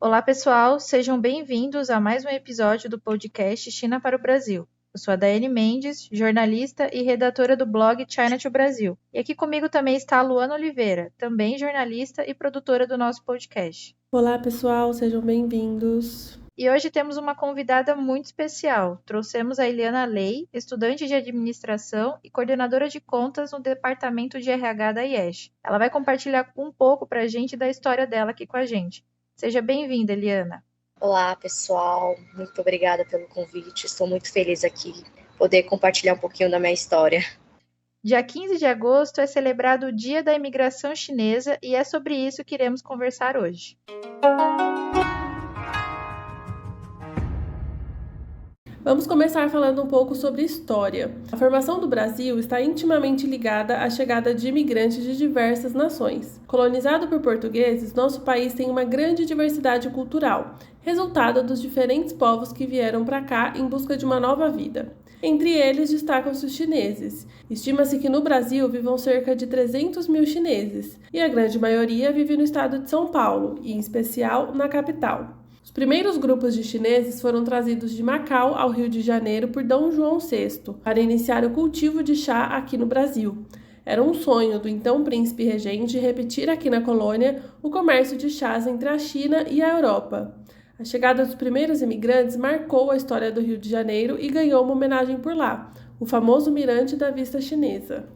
Olá, pessoal, sejam bem-vindos a mais um episódio do podcast China para o Brasil. Eu sou a Daiane Mendes, jornalista e redatora do blog China to Brasil. E aqui comigo também está a Luana Oliveira, também jornalista e produtora do nosso podcast. Olá, pessoal, sejam bem-vindos. E hoje temos uma convidada muito especial. Trouxemos a Eliana Lei, estudante de administração e coordenadora de contas no departamento de RH da IESH. Ela vai compartilhar um pouco para a gente da história dela aqui com a gente. Seja bem-vinda, Eliana. Olá, pessoal. Muito obrigada pelo convite. Estou muito feliz aqui poder compartilhar um pouquinho da minha história. Dia 15 de agosto é celebrado o Dia da Imigração Chinesa e é sobre isso que iremos conversar hoje. Vamos começar falando um pouco sobre história. A formação do Brasil está intimamente ligada à chegada de imigrantes de diversas nações. Colonizado por portugueses, nosso país tem uma grande diversidade cultural, resultado dos diferentes povos que vieram para cá em busca de uma nova vida. Entre eles destacam-se os chineses. Estima-se que no Brasil vivam cerca de 300 mil chineses, e a grande maioria vive no estado de São Paulo, e em especial na capital. Os primeiros grupos de chineses foram trazidos de Macau ao Rio de Janeiro por Dom João VI para iniciar o cultivo de chá aqui no Brasil. Era um sonho do então príncipe regente repetir aqui na colônia o comércio de chás entre a China e a Europa. A chegada dos primeiros imigrantes marcou a história do Rio de Janeiro e ganhou uma homenagem por lá, o famoso Mirante da Vista Chinesa.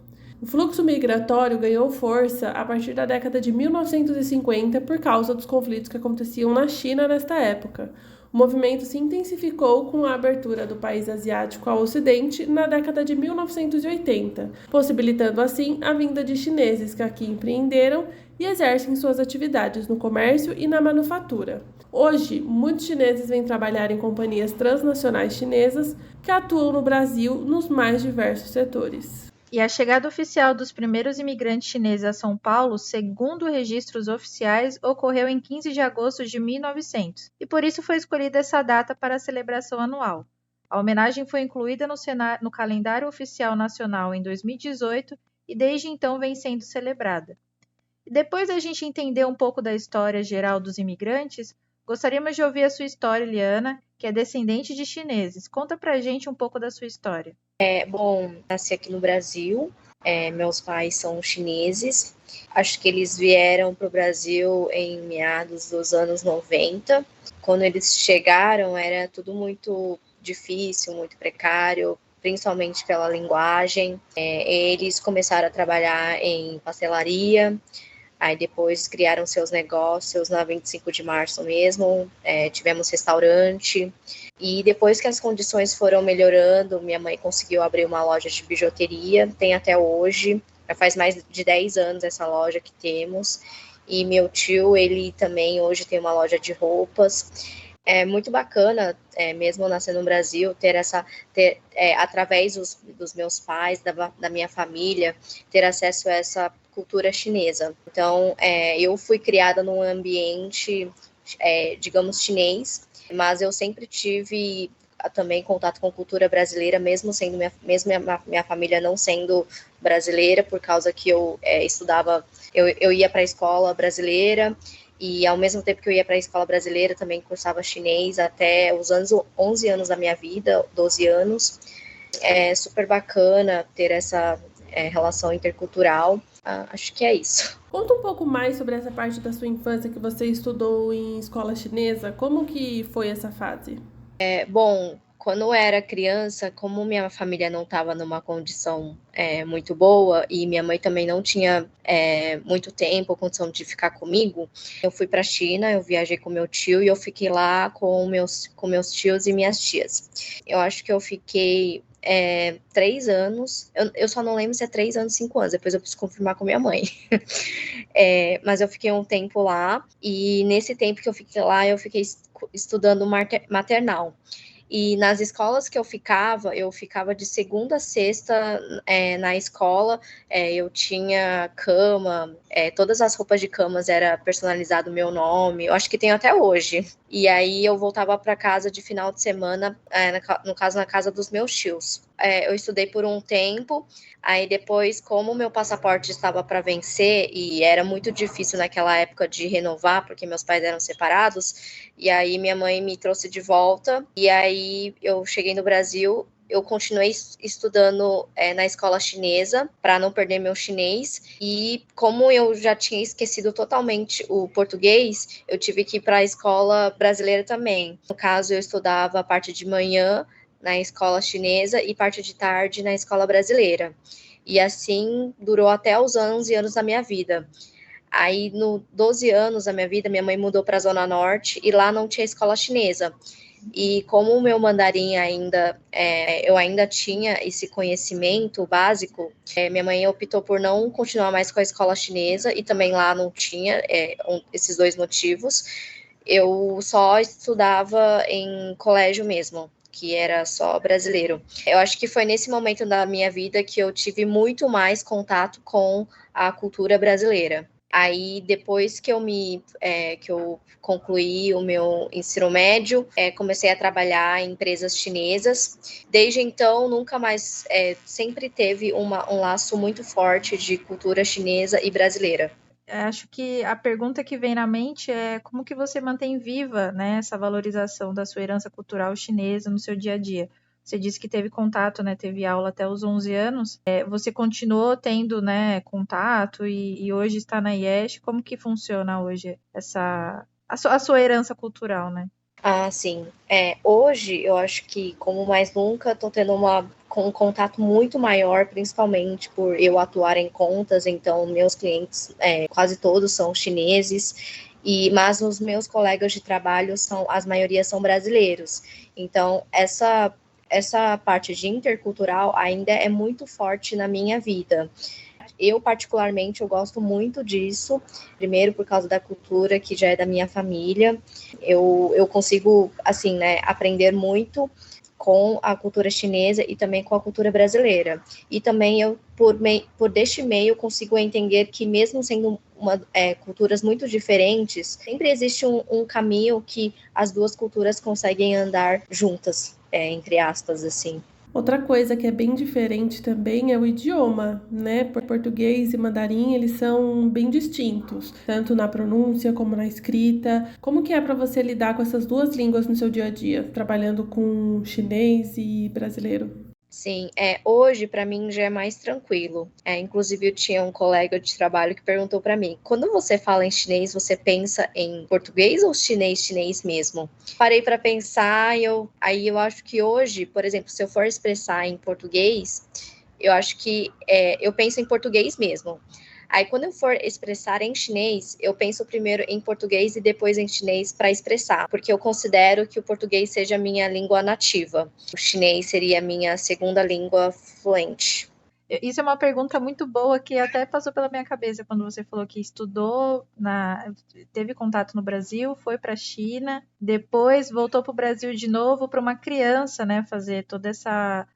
O fluxo migratório ganhou força a partir da década de 1950 por causa dos conflitos que aconteciam na China nesta época. O movimento se intensificou com a abertura do país asiático ao Ocidente na década de 1980, possibilitando assim a vinda de chineses que aqui empreenderam e exercem suas atividades no comércio e na manufatura. Hoje, muitos chineses vêm trabalhar em companhias transnacionais chinesas que atuam no Brasil nos mais diversos setores. E a chegada oficial dos primeiros imigrantes chineses a São Paulo, segundo registros oficiais, ocorreu em 15 de agosto de 1900, e por isso foi escolhida essa data para a celebração anual. A homenagem foi incluída no calendário oficial nacional em 2018 e desde então vem sendo celebrada. E depois da gente entender um pouco da história geral dos imigrantes, gostaríamos de ouvir a sua história, Eliana, que é descendente de chineses. Conta pra gente um pouco da sua história. Nasci aqui no Brasil, meus pais são chineses, acho que eles vieram para o Brasil em meados dos anos 90, quando eles chegaram era tudo muito difícil, muito precário, principalmente pela linguagem, eles começaram a trabalhar em pastelaria, aí depois criaram seus negócios na 25 de março mesmo, tivemos restaurante, e depois que as condições foram melhorando, minha mãe conseguiu abrir uma loja de bijuteria, tem até hoje, já faz mais de 10 anos essa loja que temos, e meu tio, ele também hoje tem uma loja de roupas. É muito bacana, mesmo nascendo no Brasil, através dos meus pais, da minha família, ter acesso a essa cultura chinesa. Então, eu fui criada num ambiente, digamos, chinês, mas eu sempre tive também contato com cultura brasileira, mesmo minha família não sendo brasileira, por causa que eu estudava, eu ia para a escola brasileira, e ao mesmo tempo que eu ia para a escola brasileira, também cursava chinês até os 11 anos da minha vida, 12 anos. É super bacana ter essa relação intercultural. Acho que é isso. Conta um pouco mais sobre essa parte da sua infância que você estudou em escola chinesa. Como que foi essa fase? Quando eu era criança, como minha família não estava numa condição muito boa e minha mãe também não tinha muito tempo, condição de ficar comigo, eu fui para a China, eu viajei com meu tio e eu fiquei lá com meus tios e minhas tias. Eu acho que eu fiquei 3 anos, eu só não lembro se é 3 anos, 5 anos, depois eu preciso confirmar com minha mãe. Mas eu fiquei um tempo lá, e nesse tempo que eu fiquei lá, eu fiquei estudando maternal. E nas escolas que eu ficava de segunda a sexta na escola, eu tinha cama, todas as roupas de camas era personalizado o meu nome, eu acho que tenho até hoje. E aí eu voltava para casa de final de semana, no caso na casa dos meus tios. eu estudei por um tempo, aí depois, como meu passaporte estava para vencer, e era muito difícil naquela época de renovar, porque meus pais eram separados, e aí minha mãe me trouxe de volta, e aí eu cheguei no Brasil. Eu continuei estudando na escola chinesa para não perder meu chinês, e como eu já tinha esquecido totalmente o português, eu tive que ir para a escola brasileira também. No caso, eu estudava a parte de manhã na escola chinesa e parte de tarde na escola brasileira. E assim durou até os 11 anos da minha vida. Aí, no 12 anos da minha vida, minha mãe mudou para a Zona Norte e lá não tinha escola chinesa. E como o meu mandarim eu ainda tinha esse conhecimento básico, minha mãe optou por não continuar mais com a escola chinesa, e também lá não tinha esses dois motivos. Eu só estudava em colégio mesmo, que era só brasileiro. Eu acho que foi nesse momento da minha vida que eu tive muito mais contato com a cultura brasileira. Aí, depois que eu concluí o meu ensino médio, comecei a trabalhar em empresas chinesas. Desde então, nunca mais, sempre teve um laço muito forte de cultura chinesa e brasileira. Acho que a pergunta que vem na mente é como que você mantém viva, né, essa valorização da sua herança cultural chinesa no seu dia a dia. Você disse que teve contato, né, teve aula até os 11 anos. Você continuou tendo, né, contato e hoje está na IESH. Como que funciona hoje a sua herança cultural, né? Ah, sim. Hoje, eu acho que, como mais nunca, estou tendo um contato muito maior, principalmente por eu atuar em contas. Então, meus clientes, quase todos são chineses, mas os meus colegas de trabalho, as maioria são brasileiros. Então, essa parte de intercultural ainda é muito forte na minha vida. Eu, particularmente, eu gosto muito disso, primeiro por causa da cultura, que já é da minha família. Eu consigo, assim, né, aprender muito com a cultura chinesa e também com a cultura brasileira. E também eu, por deste meio, consigo entender que mesmo sendo culturas muito diferentes, sempre existe um caminho que as duas culturas conseguem andar juntas, entre aspas, assim. Outra coisa que é bem diferente também é o idioma, né? Português e mandarim, eles são bem distintos, tanto na pronúncia como na escrita. Como que é para você lidar com essas duas línguas no seu dia a dia, trabalhando com chinês e brasileiro? Sim, hoje para mim já é mais tranquilo. Inclusive eu tinha um colega de trabalho que perguntou para mim: quando você fala em chinês, você pensa em português ou chinês mesmo? Parei para pensar e aí eu acho que hoje, por exemplo, se eu for expressar em português, eu acho que eu penso em português mesmo. Aí, quando eu for expressar em chinês, eu penso primeiro em português e depois em chinês para expressar, porque eu considero que o português seja a minha língua nativa. O chinês seria a minha segunda língua fluente. Isso é uma pergunta muito boa que até passou pela minha cabeça quando você falou que teve contato no Brasil, foi para a China, depois voltou para o Brasil de novo para uma criança, né,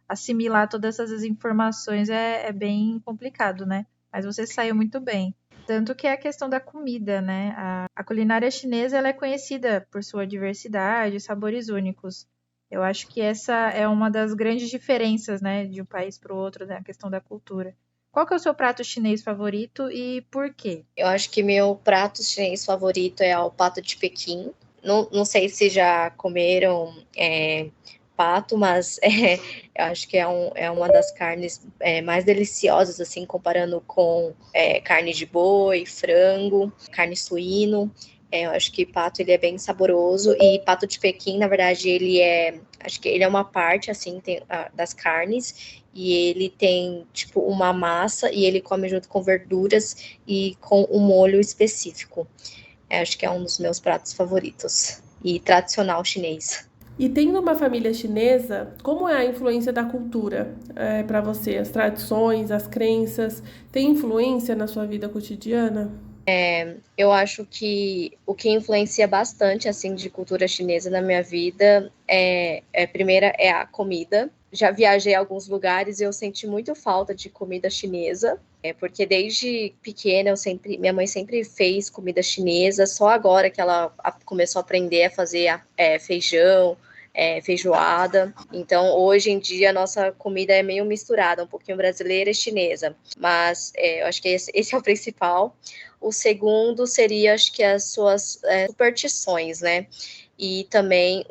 assimilar todas essas informações é bem complicado, né? Mas você saiu muito bem. Tanto que é a questão da comida, né? A culinária chinesa ela é conhecida por sua diversidade e sabores únicos. Eu acho que essa é uma das grandes diferenças, né, de um país para o outro, né, a questão da cultura. Qual que é o seu prato chinês favorito e por quê? Eu acho que meu prato chinês favorito é o pato de Pequim. Não sei se já comeram pato, mas eu acho que é uma das carnes mais deliciosas, assim, comparando com carne de boi, frango, carne suíno. Eu acho que pato ele é bem saboroso, e pato de Pequim, na verdade, acho que ele é uma parte, assim, das carnes, e ele tem, tipo, uma massa, e ele come junto com verduras e com um molho específico. Acho que é um dos meus pratos favoritos, e tradicional chinês. E tendo uma família chinesa, como é a influência da cultura para você? As tradições, as crenças, tem influência na sua vida cotidiana? Eu acho que o que influencia bastante, assim, de cultura chinesa na minha vida, primeira é a comida. Já viajei a alguns lugares e eu senti muito falta de comida chinesa, porque desde pequena minha mãe sempre fez comida chinesa, só agora que ela começou a aprender a fazer feijão, feijoada. Então, hoje em dia, a nossa comida é meio misturada, um pouquinho brasileira e chinesa. Mas eu acho que esse é o principal. O segundo seria, acho que as suas superstições, né? E também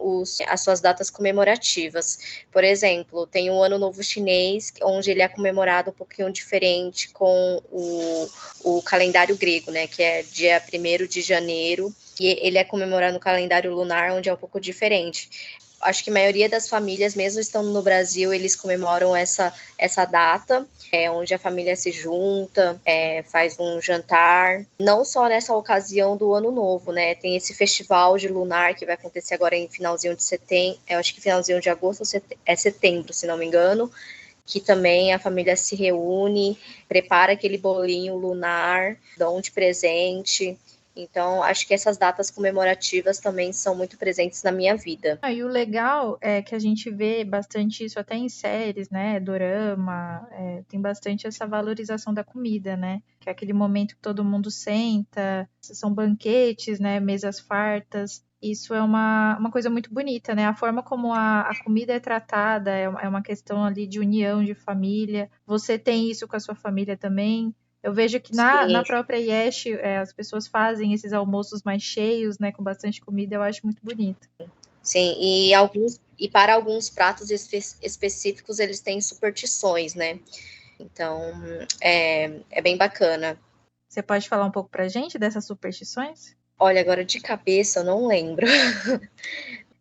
as suas datas comemorativas. Por exemplo, tem o Ano Novo Chinês, onde ele é comemorado um pouquinho diferente com o calendário grego, né? Que é dia 1º de janeiro, e ele é comemorado no calendário lunar, onde é um pouco diferente. Acho que a maioria das famílias, mesmo estando no Brasil, eles comemoram essa data, onde a família se junta, faz um jantar. Não só nessa ocasião do Ano Novo, né? Tem esse festival de lunar que vai acontecer agora em finalzinho de setembro, acho que finalzinho de agosto ou setembro, se não me engano, que também a família se reúne, prepara aquele bolinho lunar, dão de presente. Então, acho que essas datas comemorativas também são muito presentes na minha vida. E o legal é que a gente vê bastante isso até em séries, né? Dorama, tem bastante essa valorização da comida, né? Que é aquele momento que todo mundo senta, são banquetes, né? Mesas fartas. Isso é uma coisa muito bonita, né? A forma como a comida é tratada é uma questão ali de união, de família. Você tem isso com a sua família também? Eu vejo que na própria Yesh, as pessoas fazem esses almoços mais cheios, né, com bastante comida, eu acho muito bonito. Sim, e para alguns pratos específicos eles têm superstições, né? Então, é bem bacana. Você pode falar um pouco pra gente dessas superstições? Olha, agora de cabeça eu não lembro.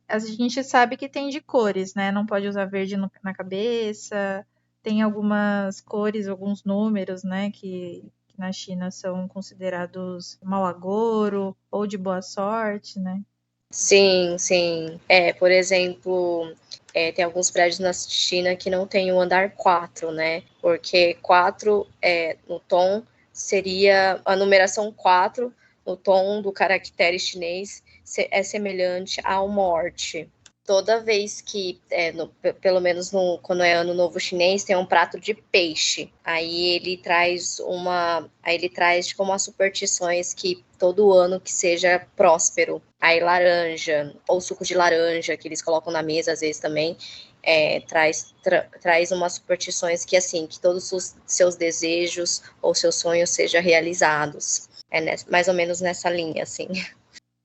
A gente sabe que tem de cores, né? Não pode usar verde na cabeça. Tem algumas cores, alguns números, né? Que na China são considerados mau agouro ou de boa sorte, né? Sim, sim. Por exemplo, tem alguns prédios na China que não tem o andar 4, né? Porque 4 no tom seria a numeração 4 no tom do caractere chinês é semelhante ao morte. Toda vez que, pelo menos quando é Ano Novo Chinês, tem um prato de peixe. Aí ele traz como as superstições que todo ano que seja próspero. Aí laranja, ou suco de laranja, que eles colocam na mesa às vezes também, traz umas superstições que, assim, que todos os seus desejos ou seus sonhos sejam realizados. Mais ou menos nessa linha, assim.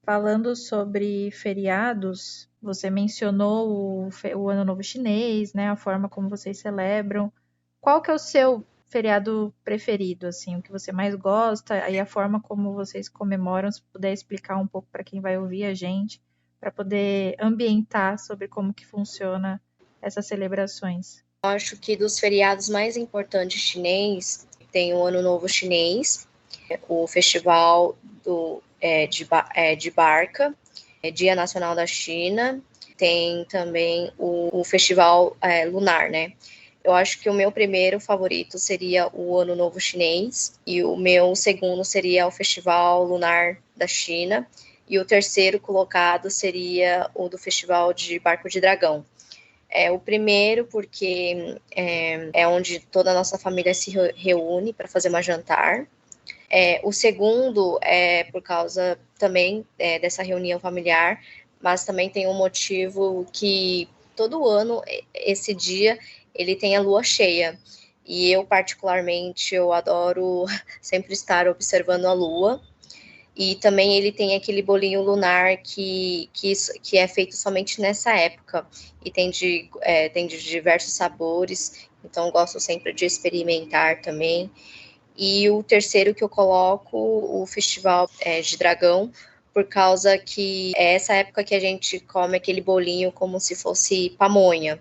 Falando sobre feriados, você mencionou o Ano Novo Chinês, né? A forma como vocês celebram. Qual que é o seu feriado preferido, assim, o que você mais gosta, e a forma como vocês comemoram, se puder explicar um pouco para quem vai ouvir a gente, para poder ambientar sobre como que funciona essas celebrações. Acho que dos feriados mais importantes chinês, tem o Ano Novo Chinês, o Festival de Barca, Dia Nacional da China, tem também o Festival Lunar, né? Eu acho que o meu primeiro favorito seria o Ano Novo Chinês, e o meu segundo seria o Festival Lunar da China, e o terceiro colocado seria o do Festival de Barco de Dragão. O primeiro, porque é onde toda a nossa família se reúne para fazer uma jantar. O segundo é por causa também dessa reunião familiar, mas também tem um motivo que todo ano, esse dia, ele tem a lua cheia. E eu, particularmente, eu adoro sempre estar observando a lua. E também ele tem aquele bolinho lunar que é feito somente nessa época. E tem de diversos sabores, então gosto sempre de experimentar também. E o terceiro que eu coloco, o Festival de Dragão, por causa que é essa época que a gente come aquele bolinho como se fosse pamonha.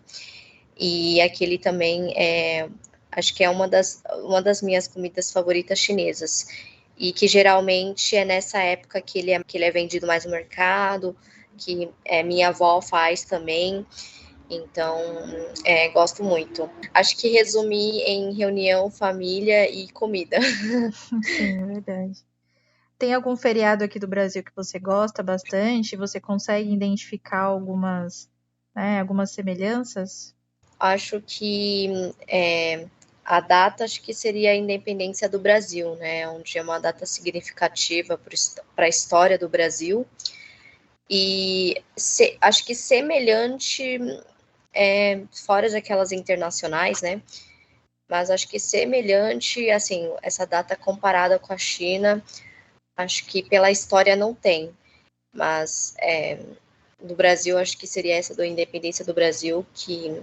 E aquele também acho que é uma das minhas comidas favoritas chinesas. E que geralmente é nessa época que ele é vendido mais no mercado, que minha avó faz também. Então, gosto muito. Acho que resumi em reunião, família e comida. Sim, é verdade. Tem algum feriado aqui do Brasil que você gosta bastante? Você consegue identificar algumas semelhanças? Acho que a data acho que seria a independência do Brasil, né? Onde é uma data significativa para a história do Brasil. E acho que semelhante, fora daquelas internacionais, né? Mas acho que semelhante, assim, essa data comparada com a China, acho que pela história não tem. Mas no Brasil, acho que seria essa da independência do Brasil, que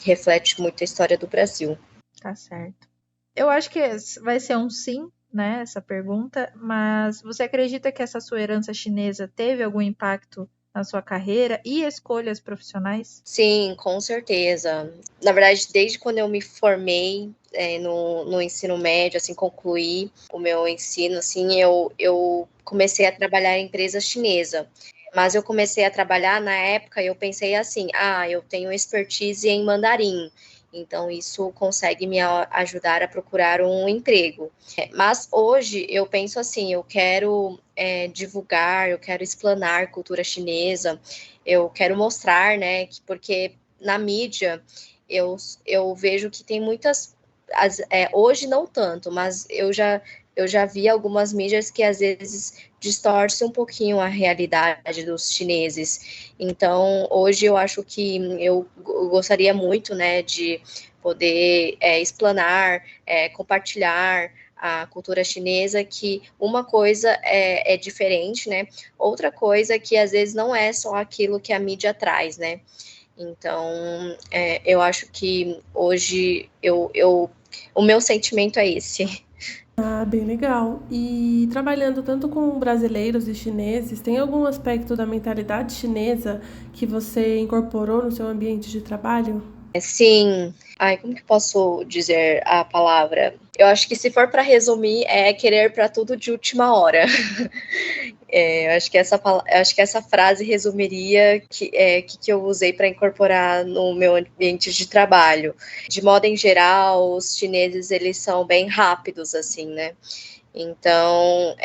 reflete muito a história do Brasil. Tá certo. Eu acho que vai ser um sim, né, essa pergunta, mas você acredita que essa sua herança chinesa teve algum impacto na sua carreira e escolhas profissionais? Sim, com certeza. Na verdade, desde quando eu me formei no ensino médio, assim, concluí o meu ensino, assim, eu comecei a trabalhar em empresa chinesa. Mas eu comecei a trabalhar na época e eu pensei assim, eu tenho expertise em mandarim, então isso consegue me ajudar a procurar um emprego. Mas hoje eu penso assim, eu quero divulgar, eu quero explanar cultura chinesa, eu quero mostrar, né, porque na mídia eu vejo que tem muitas, hoje não tanto, mas eu já vi algumas mídias que às vezes distorce um pouquinho a realidade dos chineses. Então, hoje eu acho que eu gostaria muito, né, de poder explanar, compartilhar a cultura chinesa, que uma coisa é diferente, né? Outra coisa que às vezes não é só aquilo que a mídia traz, né? Então, eu acho que hoje o meu sentimento é esse. Ah, bem legal. E trabalhando tanto com brasileiros e chineses, tem algum aspecto da mentalidade chinesa que você incorporou no seu ambiente de trabalho? Sim. Ai, como que posso dizer a palavra? Eu acho que se for para resumir, é querer para tudo de última hora. Eu acho que essa frase resumiria que eu usei para incorporar no meu ambiente de trabalho. De modo em geral, os chineses eles são bem rápidos, assim, né? Então,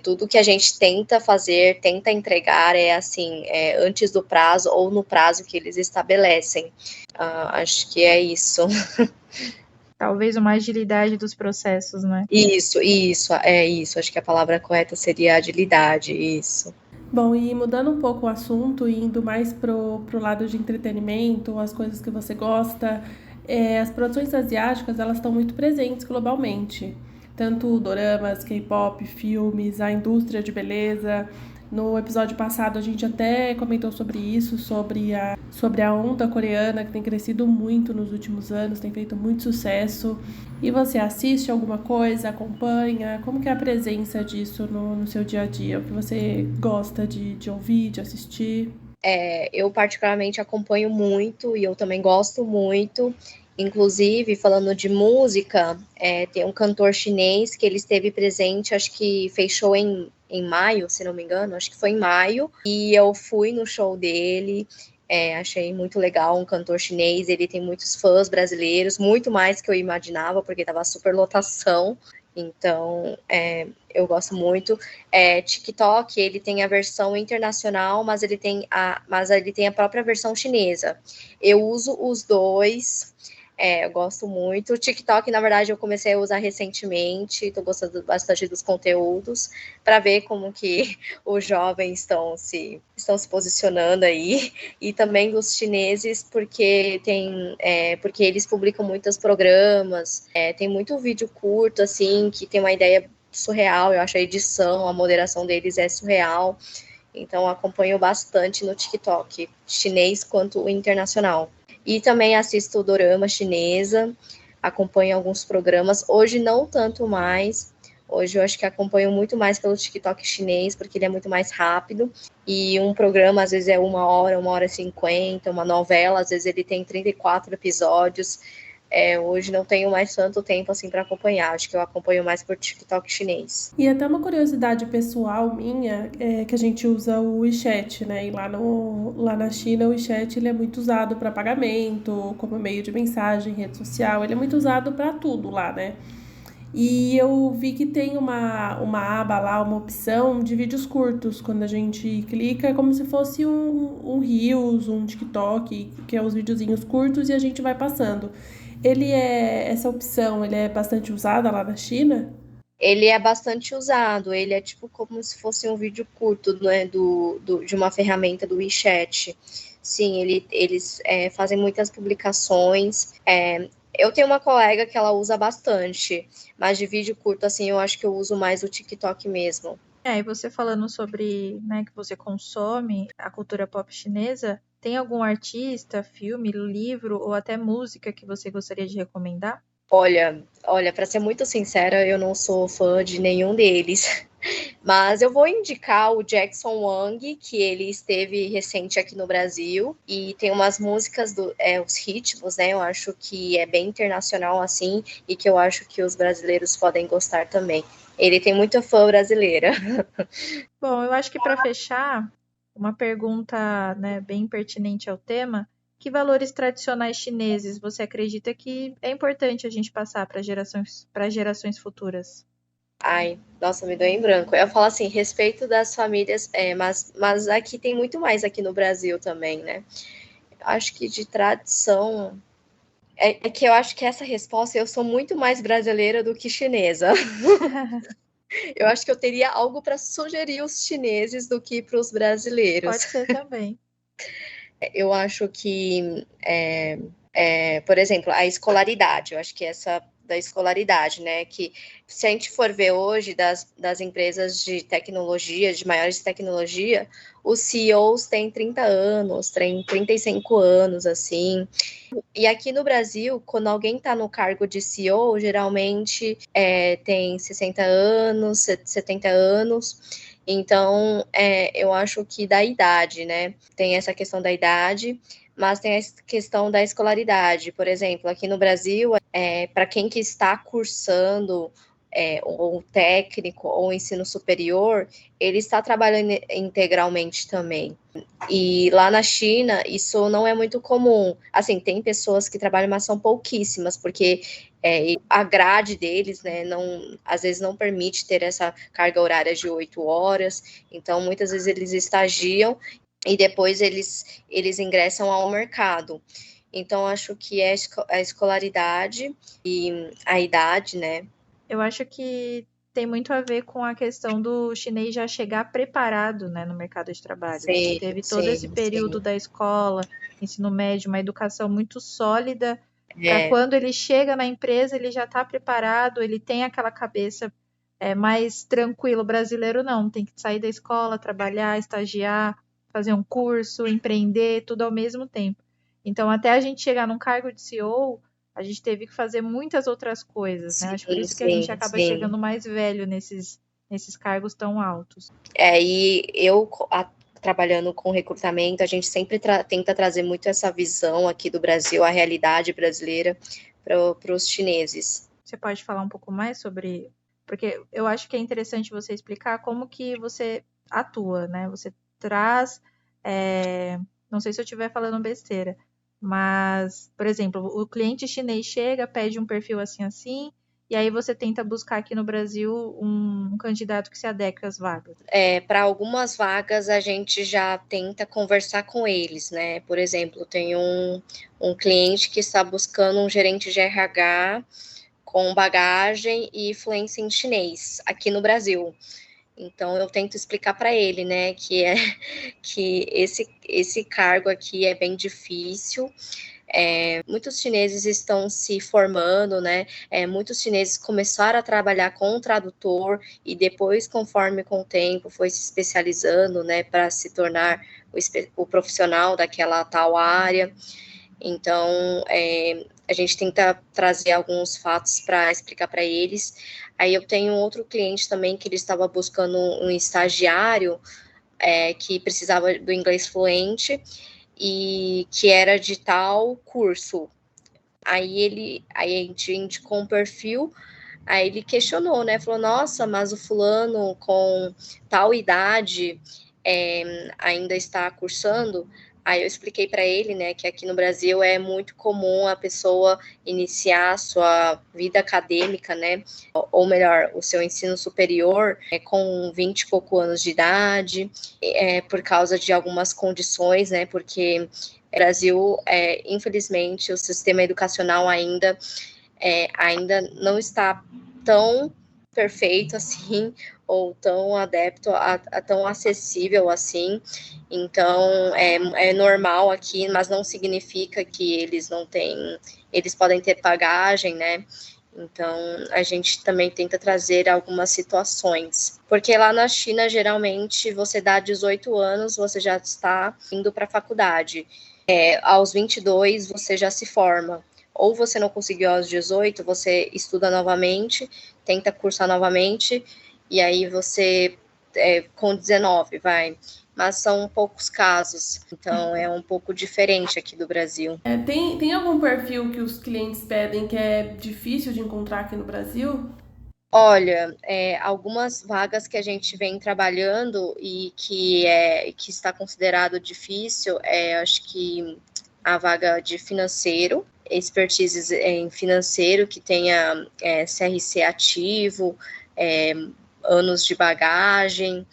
tudo que a gente tenta fazer, tenta entregar assim, antes do prazo ou no prazo que eles estabelecem. Acho que é isso. Talvez uma agilidade dos processos, né? Isso, é isso. Acho que a palavra correta seria agilidade, isso. Bom, e mudando um pouco o assunto e indo mais pro lado de entretenimento, as coisas que você gosta, as produções asiáticas, elas estão muito presentes globalmente. Tanto doramas, K-pop, filmes, a indústria de beleza. No episódio passado a gente até comentou sobre isso, sobre a onda coreana que tem crescido muito nos últimos anos, tem feito muito sucesso. E você assiste alguma coisa, acompanha? Como que é a presença disso no seu dia a dia? O que você gosta de ouvir, de assistir? Eu particularmente acompanho muito e eu também gosto muito. Inclusive, falando de música, tem um cantor chinês que ele esteve presente, acho que fez show em maio, se não me engano, acho que foi em maio, e eu fui no show dele, achei muito legal, um cantor chinês, ele tem muitos fãs brasileiros, muito mais que eu imaginava, porque estava super lotação, então eu gosto muito. TikTok, ele tem a versão internacional, mas ele tem a própria versão chinesa. Eu uso os dois, eu gosto muito. O TikTok, na verdade, eu comecei a usar recentemente, estou gostando bastante dos conteúdos, para ver como que os jovens estão se posicionando aí, e também dos chineses, porque porque eles publicam muitos programas, tem muito vídeo curto, assim, que tem uma ideia surreal, eu acho a edição, a moderação deles é surreal, então acompanho bastante no TikTok, chinês quanto o internacional. E também assisto dorama chinesa, acompanho alguns programas, hoje não tanto mais, hoje eu acho que acompanho muito mais pelo TikTok chinês, porque ele é muito mais rápido, e um programa às vezes é 1 hora e 50, uma novela, às vezes ele tem 34 episódios, hoje não tenho mais tanto tempo assim para acompanhar, acho que eu acompanho mais por TikTok chinês. E até uma curiosidade pessoal minha é que a gente usa o WeChat, né? E lá na China o WeChat ele é muito usado para pagamento, como meio de mensagem, rede social, ele é muito usado para tudo lá, né? E eu vi que tem uma aba lá, uma opção de vídeos curtos. Quando a gente clica, é como se fosse um Reels, um TikTok, que é os videozinhos curtos e a gente vai passando. Essa opção, ele é bastante usada lá na China? Ele é bastante usado, ele é tipo como se fosse um vídeo curto, né, de uma ferramenta do WeChat. Sim, eles fazem muitas publicações. Eu tenho uma colega que ela usa bastante, mas de vídeo curto, assim, eu acho que eu uso mais o TikTok mesmo. E você falando sobre, né, que você consome a cultura pop chinesa, tem algum artista, filme, livro ou até música que você gostaria de recomendar? Olha, para ser muito sincera, eu não sou fã de nenhum deles. Mas eu vou indicar o Jackson Wang, que ele esteve recente aqui no Brasil, e tem umas músicas, os ritmos, né? Eu acho que é bem internacional, assim, e que eu acho que os brasileiros podem gostar também. Ele tem muita fã brasileira. Bom, eu acho que para fechar, uma pergunta, né, bem pertinente ao tema: que valores tradicionais chineses você acredita que é importante a gente passar para gerações futuras? Ai, nossa, me deu em branco. Eu falo assim, respeito das famílias, mas aqui tem muito mais aqui no Brasil também, né? Acho que de tradição. É que eu acho que essa resposta eu sou muito mais brasileira do que chinesa. Eu acho que eu teria algo para sugerir os chineses do que para os brasileiros. Pode ser também. Eu acho que, por exemplo, a escolaridade, eu acho que essa da escolaridade, né? Que se a gente for ver hoje das empresas de tecnologia, de maiores de tecnologia, os CEOs têm 30 anos, têm 35 anos, assim. E aqui no Brasil, quando alguém está no cargo de CEO, geralmente tem 60 anos, 70 anos. Então, eu acho que da idade, né? Tem essa questão da idade, mas tem a questão da escolaridade. Por exemplo, aqui no Brasil, para quem que está cursando ou técnico ou ensino superior, ele está trabalhando integralmente também. E lá na China, isso não é muito comum. Assim, tem pessoas que trabalham, mas são pouquíssimas, porque a grade deles, né, às vezes não permite ter essa carga horária de 8 horas. Então, muitas vezes eles estagiam e depois eles ingressam ao mercado. Então, acho que a escolaridade e a idade, né? Eu acho que tem muito a ver com a questão do chinês já chegar preparado, né, no mercado de trabalho. Ele Sim, teve todo esse sim, período sim. da escola, ensino médio, uma educação muito sólida, para É, quando ele chega na empresa, ele já está preparado, ele tem aquela cabeça mais tranquila. O brasileiro não, tem que sair da escola, trabalhar, estagiar, fazer um curso, empreender, tudo ao mesmo tempo. Então, até a gente chegar num cargo de CEO, a gente teve que fazer muitas outras coisas, né? Acho por sim, isso que a gente sim, acaba sim. chegando mais velho nesses cargos tão altos. E eu, trabalhando com recrutamento, a gente sempre tenta trazer muito essa visão aqui do Brasil, a realidade brasileira, para os chineses. Você pode falar um pouco mais sobre... Porque eu acho que é interessante você explicar como que você atua, né? Você traz... Não sei se eu estiver falando besteira, mas, por exemplo, o cliente chinês chega, pede um perfil assim assim, e aí você tenta buscar aqui no Brasil um candidato que se adeque às vagas. Para algumas vagas, a gente já tenta conversar com eles, né? Por exemplo, tem um cliente que está buscando um gerente de RH com bagagem e fluência em chinês aqui no Brasil. Então eu tento explicar para ele, né, que esse cargo aqui é bem difícil. Muitos chineses estão se formando, né? Muitos chineses começaram a trabalhar com o tradutor e depois, conforme com o tempo, foi se especializando, né, para se tornar o profissional daquela tal área. Então, a gente tenta trazer alguns fatos para explicar para eles. Aí eu tenho outro cliente também que ele estava buscando um estagiário que precisava do inglês fluente e que era de tal curso. Aí a gente indicou um perfil, aí ele questionou, né? Falou, nossa, mas o fulano com tal idade ainda está cursando. Aí eu expliquei para ele, né, que aqui no Brasil é muito comum a pessoa iniciar a sua vida acadêmica, né, ou melhor, o seu ensino superior com 20 e pouco anos de idade, por causa de algumas condições, né, porque no Brasil, infelizmente, o sistema educacional ainda não está tão perfeito assim, ou tão adepto, tão acessível assim. Então, é normal aqui, mas não significa que eles não têm, eles podem ter bagagem, né? Então, a gente também tenta trazer algumas situações. Porque lá na China, geralmente, você dá 18 anos, você já está indo para a faculdade. Aos 22, você já se forma. Ou você não conseguiu aos 18, você estuda novamente, tenta cursar novamente, e aí você, com 19, vai. Mas são poucos casos, então é um pouco diferente aqui do Brasil. Tem algum perfil que os clientes pedem que é difícil de encontrar aqui no Brasil? Olha, algumas vagas que a gente vem trabalhando e que está considerado difícil, acho que a vaga de financeiro, expertise em financeiro, que tenha CRC ativo, anos de bagagem,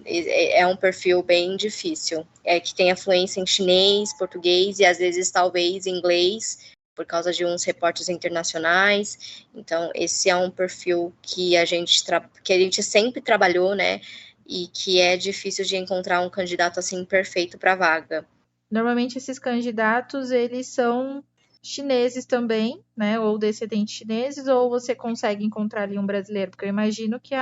é um perfil bem difícil, que tenha fluência em chinês, português e às vezes talvez inglês, por causa de uns reportes internacionais. Então, esse é um perfil que a gente sempre trabalhou, né, e que é difícil de encontrar um candidato assim perfeito para a vaga. Normalmente esses candidatos, eles são chineses também, né, ou descendentes chineses, ou você consegue encontrar ali um brasileiro? Porque eu imagino que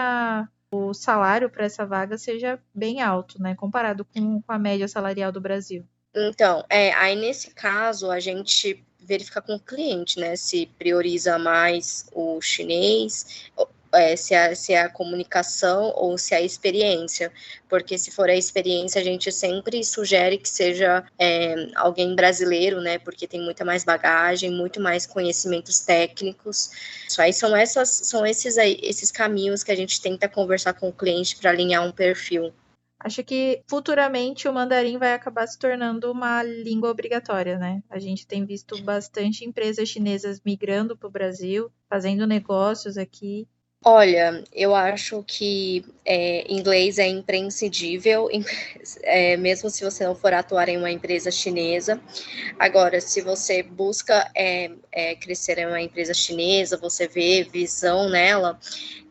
o salário para essa vaga seja bem alto, né, comparado com a média salarial do Brasil. Então, aí nesse caso, a gente verifica com o cliente, né, se prioriza mais o chinês, se é a comunicação ou se é a experiência, porque se for a experiência, a gente sempre sugere que seja alguém brasileiro, né, porque tem muita mais bagagem, muito mais conhecimentos técnicos. Isso aí são esses caminhos que a gente tenta conversar com o cliente para alinhar um perfil. Acho que futuramente o mandarim vai acabar se tornando uma língua obrigatória, né? A gente tem visto bastante empresas chinesas migrando para o Brasil, fazendo negócios aqui. Olha, eu acho que inglês é imprescindível, mesmo se você não for atuar em uma empresa chinesa. Agora, se você busca crescer em uma empresa chinesa, você vê visão nela,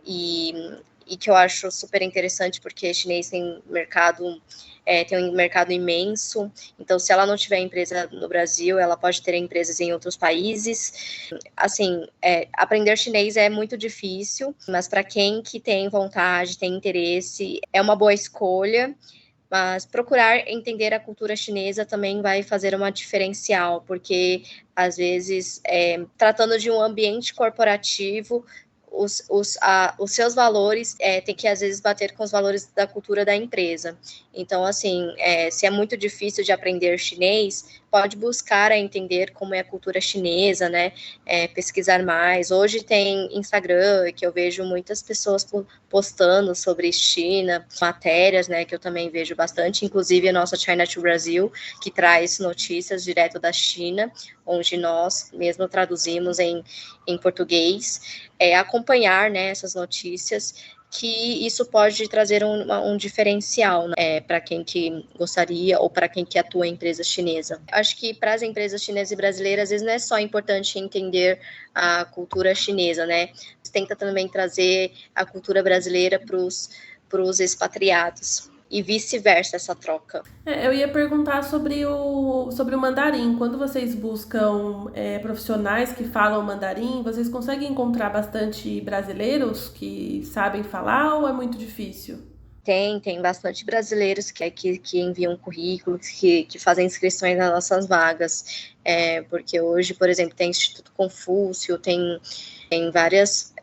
e que eu acho super interessante, porque chinês tem um mercado imenso, então se ela não tiver empresa no Brasil, ela pode ter empresas em outros países. Assim, aprender chinês é muito difícil, mas para quem que tem vontade, tem interesse, é uma boa escolha. Mas procurar entender a cultura chinesa também vai fazer uma diferencial, porque às vezes, tratando de um ambiente corporativo, os seus valores tem que às vezes bater com os valores da cultura da empresa. Então, assim, se é muito difícil de aprender chinês, pode buscar entender como é a cultura chinesa, né? Pesquisar mais. Hoje tem Instagram, que eu vejo muitas pessoas postando sobre China, matérias, né? Que eu também vejo bastante, inclusive a nossa China to Brasil, que traz notícias direto da China, onde nós mesmo traduzimos em português. Acompanhar, né, essas notícias, que isso pode trazer um diferencial, né, para quem que gostaria ou para quem que atua em empresa chinesa. Acho que para as empresas chinesas e brasileiras, às vezes não é só importante entender a cultura chinesa, né? Tenta também trazer a cultura brasileira para os expatriados. E vice-versa, essa troca. Eu ia perguntar sobre o mandarim. Quando vocês buscam profissionais que falam mandarim, vocês conseguem encontrar bastante brasileiros que sabem falar ou é muito difícil? Tem bastante brasileiros que enviam currículos, que fazem inscrições nas nossas vagas. Porque hoje, por exemplo, tem Instituto Confúcio, tem vários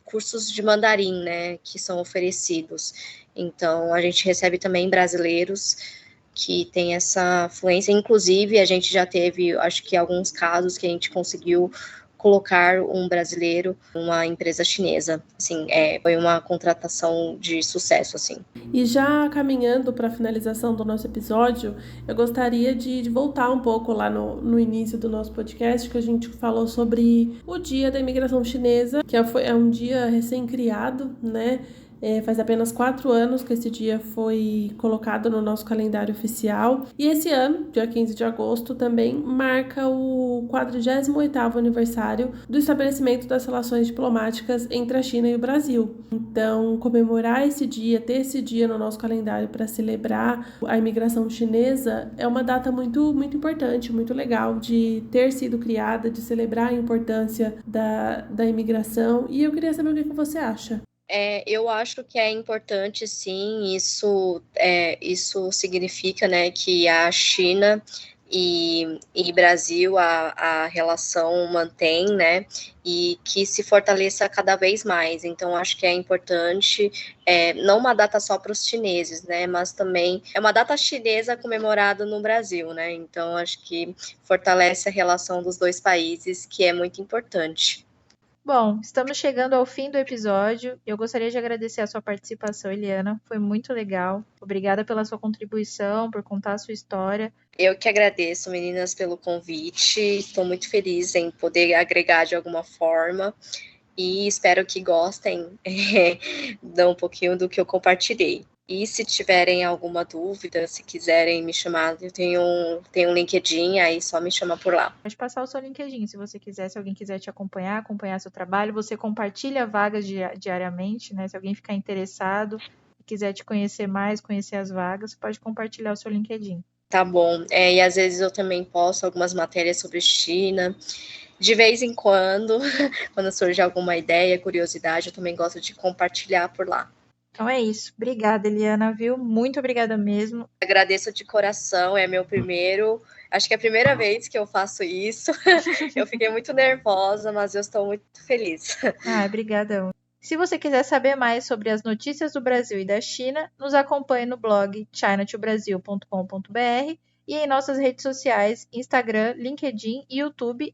cursos de mandarim, né, que são oferecidos. Então, a gente recebe também brasileiros que têm essa fluência. Inclusive, a gente já teve, acho que alguns casos que a gente conseguiu colocar um brasileiro numa empresa chinesa. Assim, foi uma contratação de sucesso, assim. E já caminhando para a finalização do nosso episódio, eu gostaria de voltar um pouco lá no início do nosso podcast, que a gente falou sobre o Dia da Imigração Chinesa, que é um dia recém-criado, né? Faz apenas 4 anos que esse dia foi colocado no nosso calendário oficial. E esse ano, dia 15 de agosto, também marca o 48º aniversário do estabelecimento das relações diplomáticas entre a China e o Brasil. Então, comemorar esse dia, ter esse dia no nosso calendário para celebrar a imigração chinesa é uma data muito, muito importante, muito legal de ter sido criada, de celebrar a importância da imigração. E eu queria saber o que você acha. Eu acho que é importante, sim, isso significa, né, que a China e Brasil, a relação mantém, né, e que se fortaleça cada vez mais. Então, acho que é importante, não uma data só para os chineses, né, mas também é uma data chinesa comemorada no Brasil, né, então acho que fortalece a relação dos dois países, que é muito importante. Bom, estamos chegando ao fim do episódio. Eu gostaria de agradecer a sua participação, Eliana. Foi muito legal. Obrigada pela sua contribuição, por contar a sua história. Eu que agradeço, meninas, pelo convite. Estou muito feliz em poder agregar de alguma forma e espero que gostem de um pouquinho do que eu compartilhei. E se tiverem alguma dúvida, se quiserem me chamar, eu tenho um LinkedIn, aí só me chama por lá. Pode passar o seu LinkedIn, se você quiser, se alguém quiser te acompanhar seu trabalho, você compartilha vagas diariamente, né? Se alguém ficar interessado e quiser te conhecer mais, conhecer as vagas, pode compartilhar o seu LinkedIn. Tá bom. E às vezes eu também posto algumas matérias sobre China. De vez em quando, quando surge alguma ideia, curiosidade, eu também gosto de compartilhar por lá. Então é isso. Obrigada, Eliana, viu? Muito obrigada mesmo. Agradeço de coração, é meu primeiro... Acho que é a primeira vez que eu faço isso. Eu fiquei muito nervosa, mas eu estou muito feliz. Obrigadão. Se você quiser saber mais sobre as notícias do Brasil e da China, nos acompanhe no blog chinatobrasil.com.br e em nossas redes sociais, Instagram, LinkedIn e YouTube,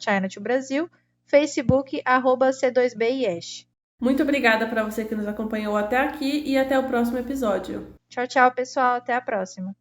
@ChinaToBrasil, Facebook, @C2BIESH. Muito obrigada para você que nos acompanhou até aqui e até o próximo episódio. Tchau, tchau, pessoal. Até a próxima.